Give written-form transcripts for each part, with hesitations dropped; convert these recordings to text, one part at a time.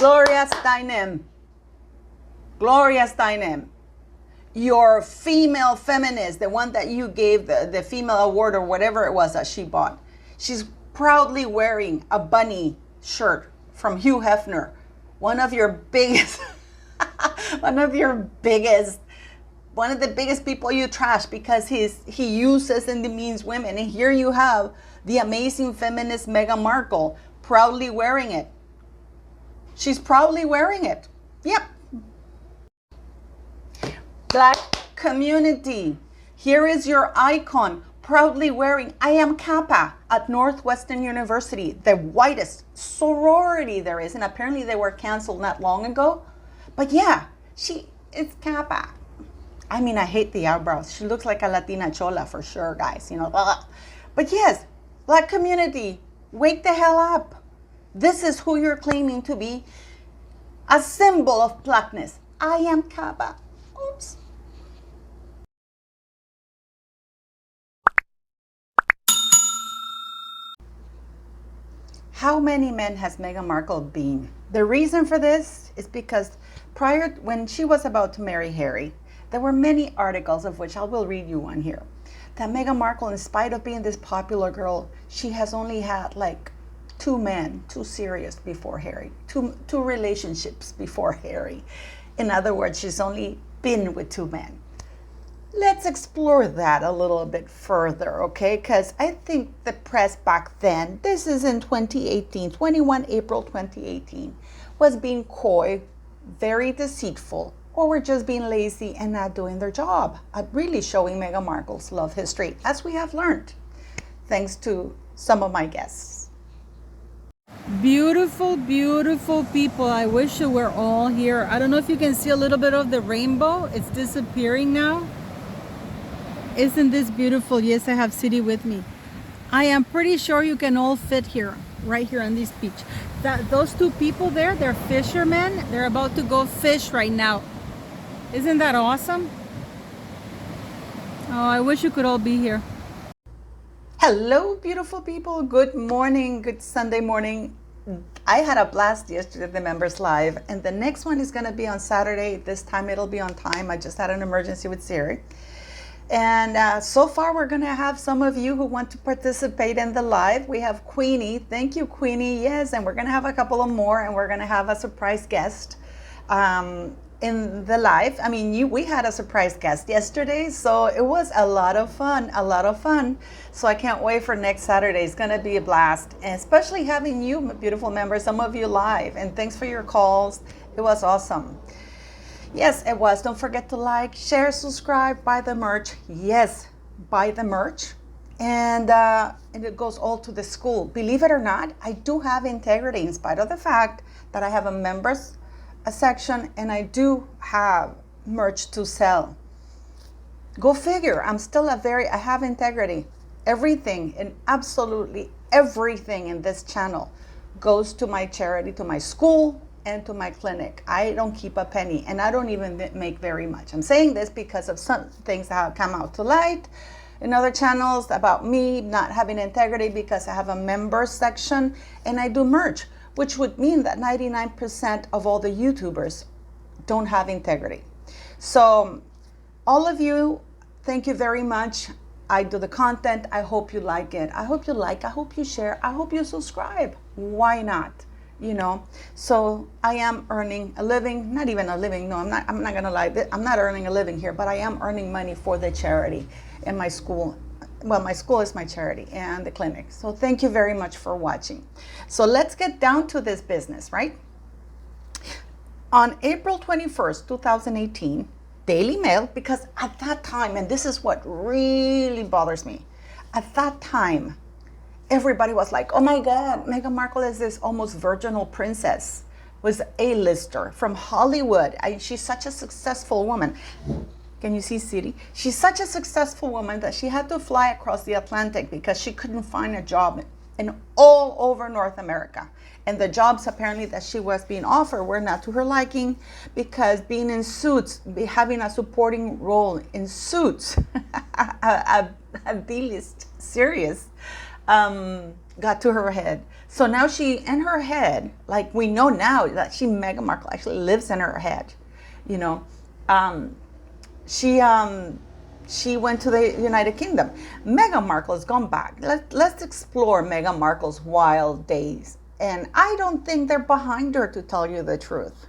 Gloria Steinem. Gloria Steinem. Your female feminist, the one that you gave the female award or whatever it was that she bought. She's proudly wearing a bunny shirt from Hugh Hefner. One of the biggest people you trash because he uses and demeans women. And here you have the amazing feminist Meghan Markle proudly wearing it. She's proudly wearing it. Yep. Black community. Here is your icon proudly wearing I am Kappa at Northwestern University, the whitest sorority there is. And apparently they were canceled not long ago. But yeah, she is Kappa. I mean, I hate the eyebrows. She looks like a Latina chola for sure, guys. You know, but yes, Black community, wake the hell up. This is who you're claiming to be. A symbol of Blackness. I am Kappa. Oops. How many men has Meghan Markle been? The reason for this is because when she was about to marry Harry, there were many articles, of which I will read you one here, that Meghan Markle, in spite of being this popular girl, she has only had like 2 men, 2 serious before Harry, two relationships before Harry. In other words, she's only been with 2 men. Let's explore that a little bit further, okay? Because I think the press back then, this is in 2018, 21 April 2018, was being coy, very deceitful, or were just being lazy and not doing their job at really showing Meghan Markle's love history, as we have learned, thanks to some of my guests. Beautiful, beautiful people. I wish you were all here. I don't know if you can see a little bit of the rainbow. It's disappearing now. Isn't this beautiful? Yes, I have City with me. I am pretty sure you can all fit here, right here on this beach. Those 2 people there, they're fishermen. They're about to go fish right now. Isn't that awesome? Oh, I wish you could all be here. Hello, beautiful people. Good morning. Good Sunday morning. I had a blast yesterday at the Members Live, and the next one is going to be on Saturday. This time it'll be on time. I just had an emergency with Siri. And so far, we're going to have some of you who want to participate in the live. We have Queenie. Thank you, Queenie. Yes, and we're going to have a couple of more, and we're going to have a surprise guest in the live. I mean, we had a surprise guest yesterday, so it was a lot of fun, So I can't wait for next Saturday. It's going to be a blast, and especially having you, beautiful members, some of you live. And thanks for your calls. It was awesome. Yes, it was. Don't forget to like, share, subscribe, buy the merch. Yes, buy the merch. And it goes all to the school. Believe it or not, I do have integrity in spite of the fact that I have a members section and I do have merch to sell. Go figure. I have integrity. Everything and absolutely everything in this channel goes to my charity, to my school, and to my clinic. I don't keep a penny, and I don't even make very much. I'm saying this because of some things that have come out to light in other channels about me not having integrity, because I have a member section and I do merch, which would mean that 99% of all the YouTubers don't have integrity. So all of you, thank you very much. I do the content. I hope you like it. I hope you share. I hope you subscribe. Why not? You know, so I am earning a living, not even a living. No, I'm not going to lie. I'm not earning a living here, but I am earning money for the charity and my school. Well, my school is my charity and the clinic. So thank you very much for watching. So let's get down to this business, right? On April 21st, 2018, Daily Mail, because at that time, and this is what really bothers me, at that time, everybody was like, oh my God, Meghan Markle is this almost virginal princess, was A-lister from Hollywood. She's such a successful woman. Can you see City? She's such a successful woman that she had to fly across the Atlantic because she couldn't find a job in all over North America. And the jobs apparently that she was being offered were not to her liking, because being in Suits, having a supporting role in Suits, a D-list series, got to her head. So now she, in her head, like we know now that Meghan Markle actually lives in her head. You know, she went to the United Kingdom. Meghan Markle has gone back. Let's explore Meghan Markle's wild days. And I don't think they're behind her, to tell you the truth.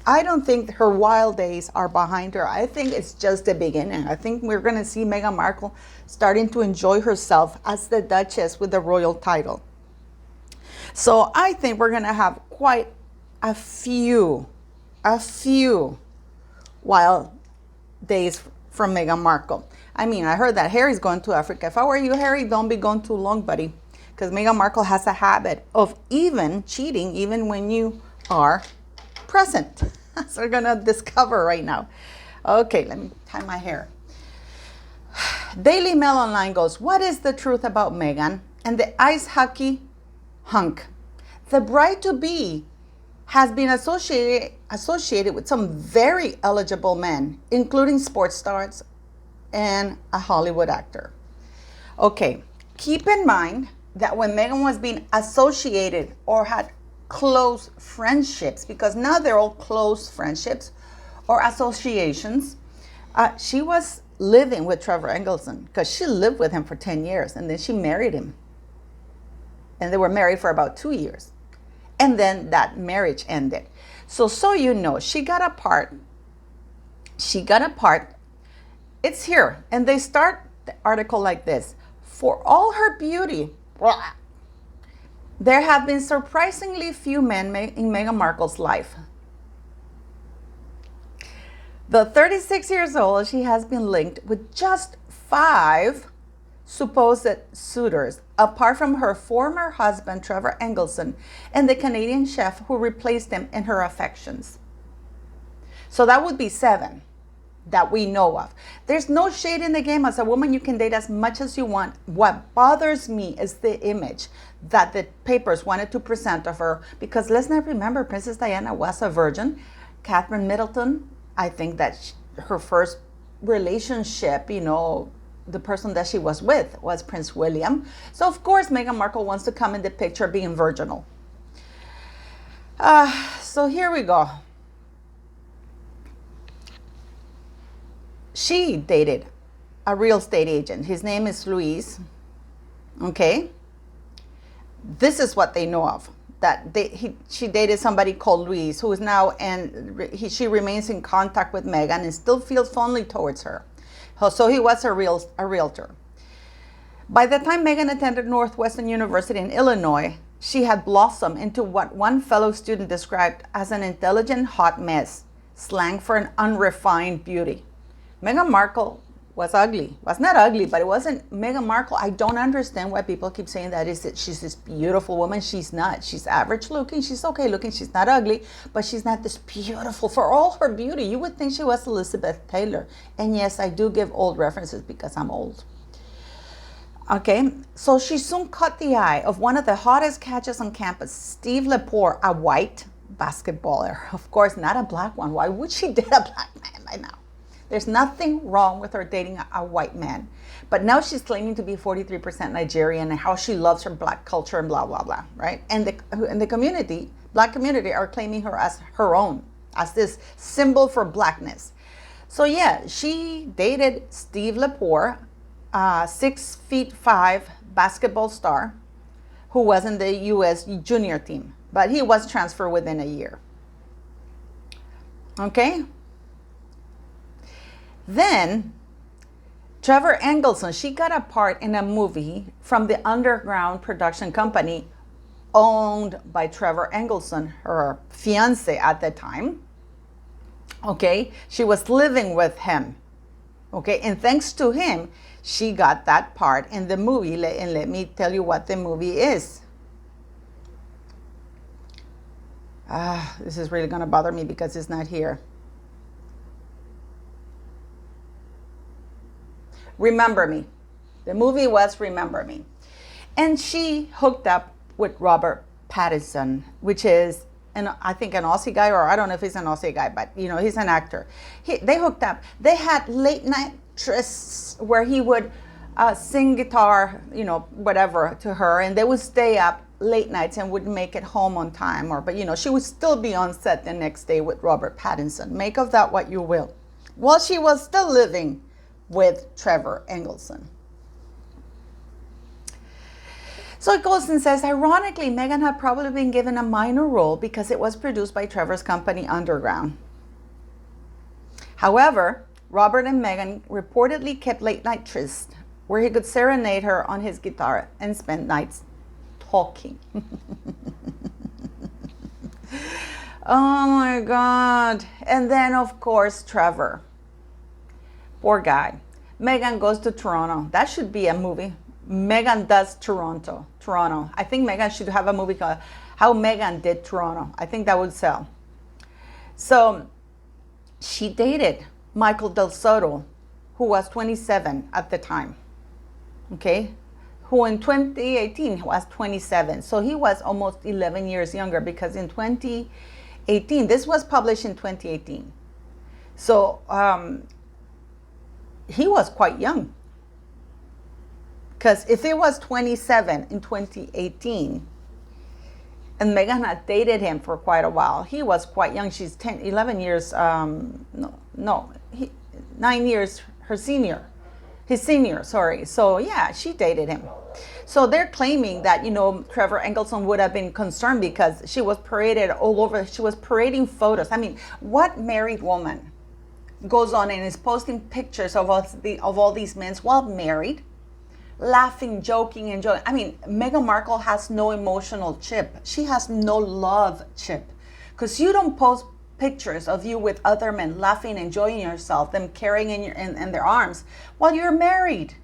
I don't think her wild days are behind her. I think it's just the beginning. I think we're going to see Meghan Markle starting to enjoy herself as the Duchess with the royal title. So I think we're going to have quite a few wild days from Meghan Markle. I mean, I heard that Harry's going to Africa. If I were you, Harry, don't be going too long, buddy. Because Meghan Markle has a habit of even cheating, even when you are present. So we're going to discover right now. Okay, let me tie my hair. Daily Mail Online goes, what is the truth about Meghan and the ice hockey hunk? The bride-to-be has been associated with some very eligible men, including sports stars and a Hollywood actor. Okay, keep in mind that when Meghan was being associated or had close friendships, because now they're all close friendships or associations, she was living with Trevor Engelson, because she lived with him for 10 years and then she married him. And they were married for about 2 years. And then that marriage ended. So you know, she got apart. It's here. And they start the article like this. For all her beauty, there have been surprisingly few men in Meghan Markle's life. The 36 years old, she has been linked with just 5 supposed suitors, apart from her former husband, Trevor Engelson, and the Canadian chef who replaced him in her affections. So that would be 7 that we know of. There's no shade in the game. As a woman, you can date as much as you want. What bothers me is the image that the papers wanted to present of her, because let's not remember, Princess Diana was a virgin. Catherine Middleton, I think that her first relationship, you know, the person that she was with was Prince William. So of course Meghan Markle wants to come in the picture being virginal. So here we go. She dated a real estate agent. His name is Luis. Okay. This is what they know of. That she dated somebody called Luis, who is now, and she remains in contact with Meghan and still feels fondly towards her. So he was a realtor. By the time Meghan attended Northwestern University in Illinois, she had blossomed into what one fellow student described as an intelligent hot mess, slang for an unrefined beauty. Meghan Markle was ugly. Was not ugly, but it wasn't Meghan Markle. I don't understand why people keep saying that she's this beautiful woman. She's not. She's average looking. She's okay looking. She's not ugly, but she's not this beautiful. For all her beauty, you would think she was Elizabeth Taylor. And yes, I do give old references because I'm old. Okay, so she soon caught the eye of one of the hottest catches on campus, Steve Lepore, a white basketballer. Of course, not a black one. Why would she date a black man by now? There's nothing wrong with her dating a white man. But now she's claiming to be 43% Nigerian and how she loves her black culture and blah, blah, blah, right? And the community, black community, are claiming her as her own, as this symbol for blackness. So yeah, she dated Steve Lepore, 6'5" basketball star who was in the U.S. junior team, but he was transferred within a year. Okay? Then, Trevor Engelson, she got a part in a movie from the underground production company owned by Trevor Engelson, her fiance at the time. Okay, she was living with him. Okay, and thanks to him, she got that part in the movie. And let me tell you what the movie is. This is really going to bother me because it's not here. Remember Me. The movie was Remember Me. And she hooked up with Robert Pattinson, which is, I think, an Aussie guy, or I don't know if he's an Aussie guy, but, you know, he's an actor. They hooked up. They had late night trysts where he would sing guitar, whatever to her, and they would stay up late nights and wouldn't make it home on time, but she would still be on set the next day with Robert Pattinson. Make of that what you will. Well, she was still living with Trevor Engelson. So it goes and says, ironically, Meghan had probably been given a minor role because it was produced by Trevor's company Underground. However, Robert and Meghan reportedly kept late night trysts where he could serenade her on his guitar and spend nights talking. Oh my God. And then, of course, Trevor. Poor guy. Meghan goes to Toronto. That should be a movie. Meghan does Toronto. I think Meghan should have a movie called How Meghan Did Toronto. I think that would sell. So she dated Michael Del Soto, who was 27 at the time. Okay? Who in 2018 was 27. So he was almost 11 years younger, because in 2018, this was published in 2018. So he was quite young. Because if it was 27 in 2018, and Meghan had dated him for quite a while, he was quite young. She's 11 years, 9 years her senior. His senior, sorry. So yeah, she dated him. So they're claiming that, Trevor Engelson would have been concerned because she was paraded all over. She was parading photos. I mean, what married woman goes on and is posting pictures of all these men while married, laughing, joking, enjoying? I mean, Meghan Markle has no emotional chip. She has no love chip. Because you don't post pictures of you with other men laughing, enjoying yourself, them carrying in their arms while you're married.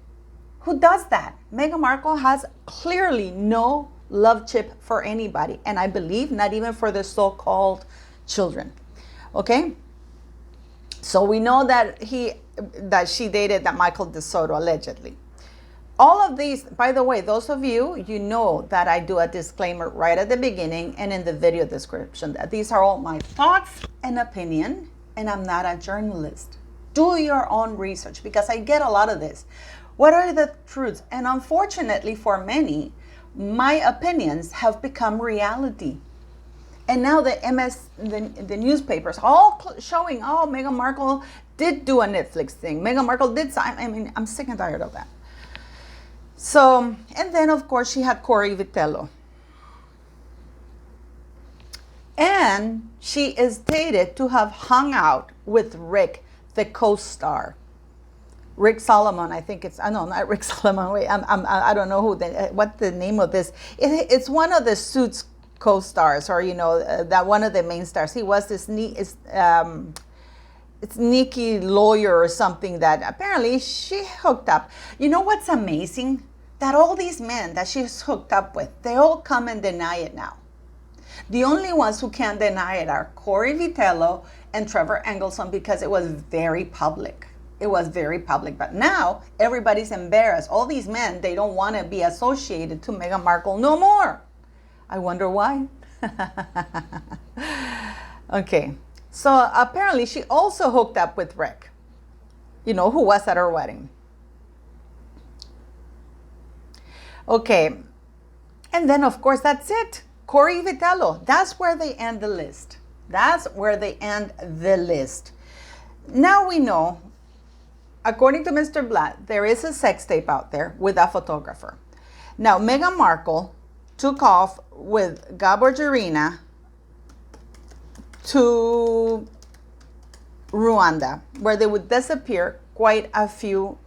Who does that? Meghan Markle has clearly no love chip for anybody, and I believe not even for the so-called children. Okay? So we know that she dated that Michael De Soto, allegedly. All of these, by the way, those of you know that I do a disclaimer right at the beginning and in the video description that these are all my thoughts and opinion, and I'm not a journalist. Do your own research, because I get a lot of this. What are the truths? And unfortunately for many, my opinions have become reality. And now the newspapers all showing, Meghan Markle did do a Netflix thing. Meghan Markle did. I mean, I'm sick and tired of that. So, and then of course she had Corey Vitello. And she is dated to have hung out with Rick, the co-star. Rick Solomon, I think it's, no, not Rick Solomon, wait, I don't know what the name of this. It's one of the Suits co-stars, or, that one of the main stars. He was this sneaky lawyer or something that apparently she hooked up. You know what's amazing? That all these men that she's hooked up with, they all come and deny it now. The only ones who can't deny it are Corey Vitello and Trevor Engelson, because it was very public. It was very public. But now everybody's embarrassed. All these men, they don't want to be associated to Meghan Markle no more. I wonder why. Okay. So apparently she also hooked up with Rick, who was at her wedding. Okay. And then, of course, that's it. Corey Vitello. That's where they end the list. Now we know, according to Mr. Blatt, there is a sex tape out there with a photographer. Now, Meghan Markle took off with Gabor Jarina to Rwanda, where they would disappear quite a few,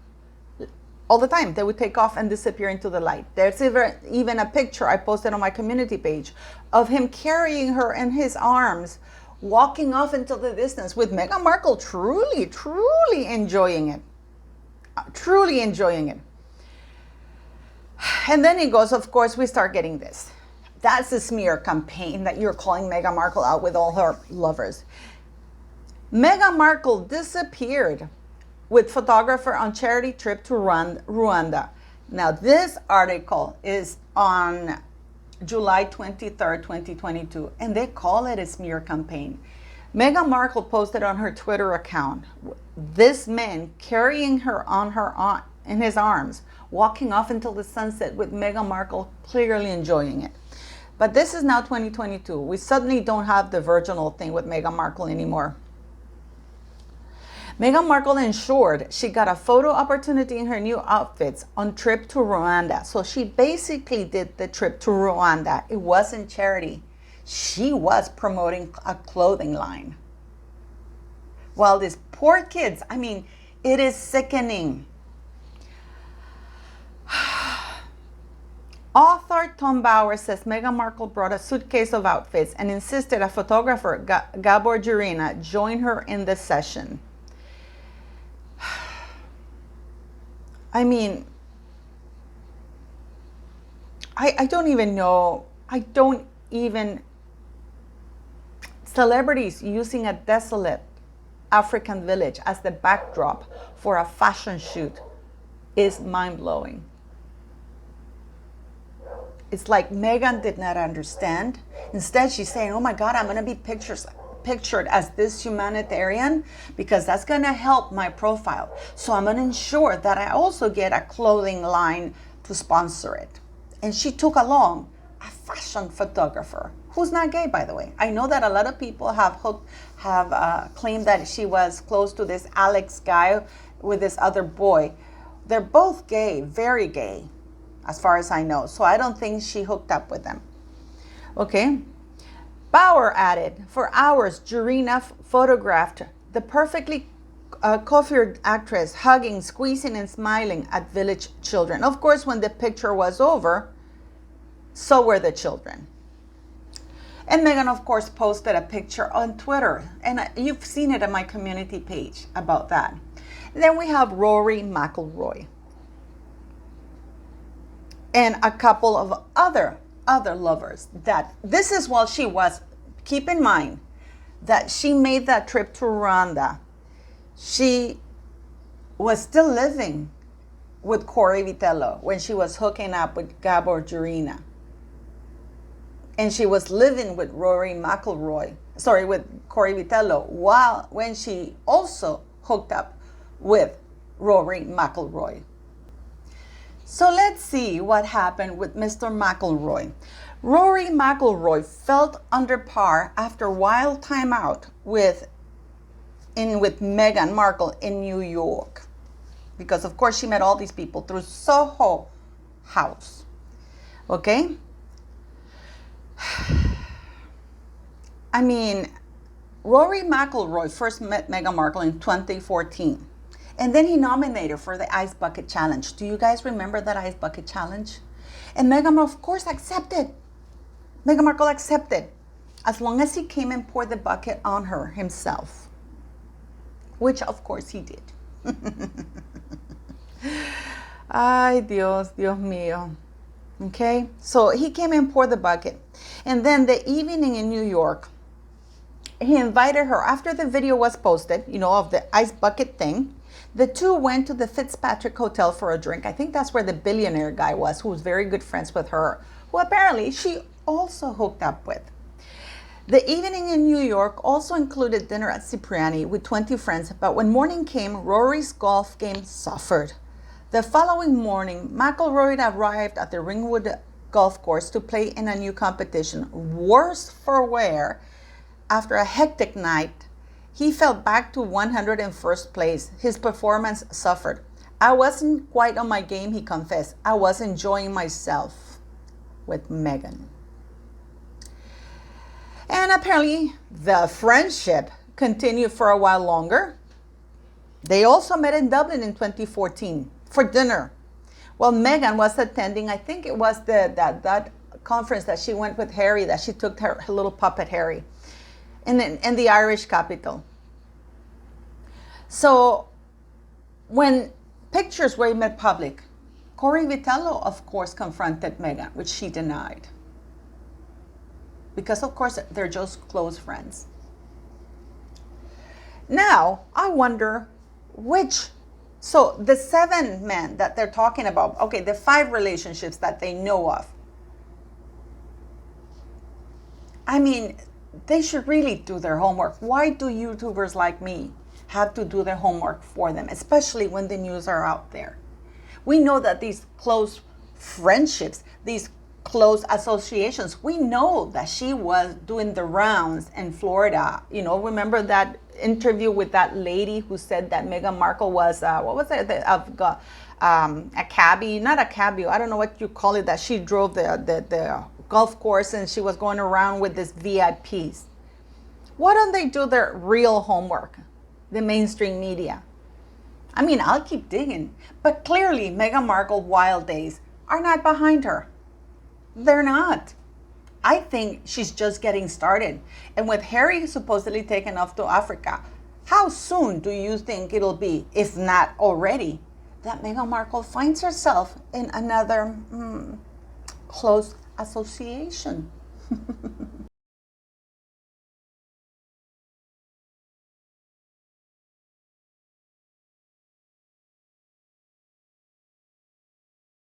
all the time. They would take off and disappear into the light. There's even a picture I posted on my community page of him carrying her in his arms, walking off into the distance, with Meghan Markle truly enjoying it. Truly enjoying it. And then it goes, of course, we start getting this. That's the smear campaign that you're calling Meghan Markle out with all her lovers. Meghan Markle disappeared with photographer on charity trip to Rwanda. Now, this article is on July 23rd, 2022, and they call it a smear campaign. Meghan Markle posted on her Twitter account this man carrying her in his arms, walking off into the sunset with Meghan Markle clearly enjoying it. But this is now 2022. We suddenly don't have the virginal thing with Meghan Markle anymore. Meghan Markle ensured she got a photo opportunity in her new outfits on trip to Rwanda. So she basically did the trip to Rwanda. It wasn't charity. She was promoting a clothing line. While these poor kids, I mean, it is sickening. Author Tom Bauer says Meghan Markle brought a suitcase of outfits and insisted a photographer, Gabor Jurina, join her in the session. I mean, I don't even know. Celebrities using a desolate African village as the backdrop for a fashion shoot is mind-blowing. It's like Meghan did not understand. Instead, she's saying, oh my God, I'm going to be pictured as this humanitarian because that's going to help my profile. So I'm going to ensure that I also get a clothing line to sponsor it. And she took along a fashion photographer who's not gay, by the way. I know that a lot of people have claimed that she was close to this Alex guy with this other boy. They're both gay, very gay, as far as I know. So I don't think she hooked up with them. Okay. Bauer added, for hours, Jurina photographed the perfectly coiffured actress hugging, squeezing, and smiling at village children. Of course, when the picture was over, so were the children. And Meghan, of course, posted a picture on Twitter. And you've seen it on my community page about that. And then we have Rory McIlroy. And a couple of other lovers that this is while she was, keep in mind that she made that trip to Rwanda. She was still living with Corey Vitello when she was hooking up with Gabor Jurina. And she was living with with Corey Vitello when she also hooked up with Rory McIlroy. So let's see what happened with Mr. McIlroy. Rory McIlroy felt under par after wild time out with Meghan Markle in New York. Because of course she met all these people through Soho House. Okay? I mean, Rory McIlroy first met Meghan Markle in 2014. And then he nominated for the Ice Bucket Challenge. Do you guys remember that Ice Bucket Challenge? And Meghan, of course, accepted. Meghan Markle accepted. As long as he came and poured the bucket on her himself. Which, of course, he did. Ay, Dios mío. Okay? So he came and poured the bucket. And then the evening in New York, he invited her, after the video was posted, of the ice bucket thing, the two went to the Fitzpatrick Hotel for a drink. I think that's where the billionaire guy was, who was very good friends with her, who apparently she also hooked up with. The evening in New York also included dinner at Cipriani with 20 friends, but when morning came, Rory's golf game suffered. The following morning, McIlroy arrived at the Ringwood golf course to play in a new competition. Worse for wear, after a hectic night, he fell back to 101st place. His performance suffered. I wasn't quite on my game, he confessed. I was enjoying myself with Meghan. And apparently, the friendship continued for a while longer. They also met in Dublin in 2014 for dinner. Well, Meghan was attending, I think it was that conference that she went with Harry, that she took her little puppet Harry in the Irish capital. So when pictures were made public, Corey Vitello, of course, confronted Meghan, which she denied. Because, of course, they're just close friends. Now, I wonder so the 7 men that they're talking about, okay, the 5 relationships that they know of. I mean, they should really do their homework. Why do YouTubers like me have to do their homework for them, especially when the news are out there? We know that these close friendships, these close associations, we know that she was doing the rounds in Florida. You know, remember that interview with that lady who said that Meghan Markle was, what was it, a cabbie, not a cabbie, I don't know what you call it, that she drove the golf course and she was going around with this VIPs. Why don't they do their real homework, the mainstream media? I mean, I'll keep digging, but clearly Meghan Markle's wild days are not behind her. They're not. I think she's just getting started. And with Harry supposedly taken off to Africa, how soon do you think it'll be, if not already, that Meghan Markle finds herself in another close association?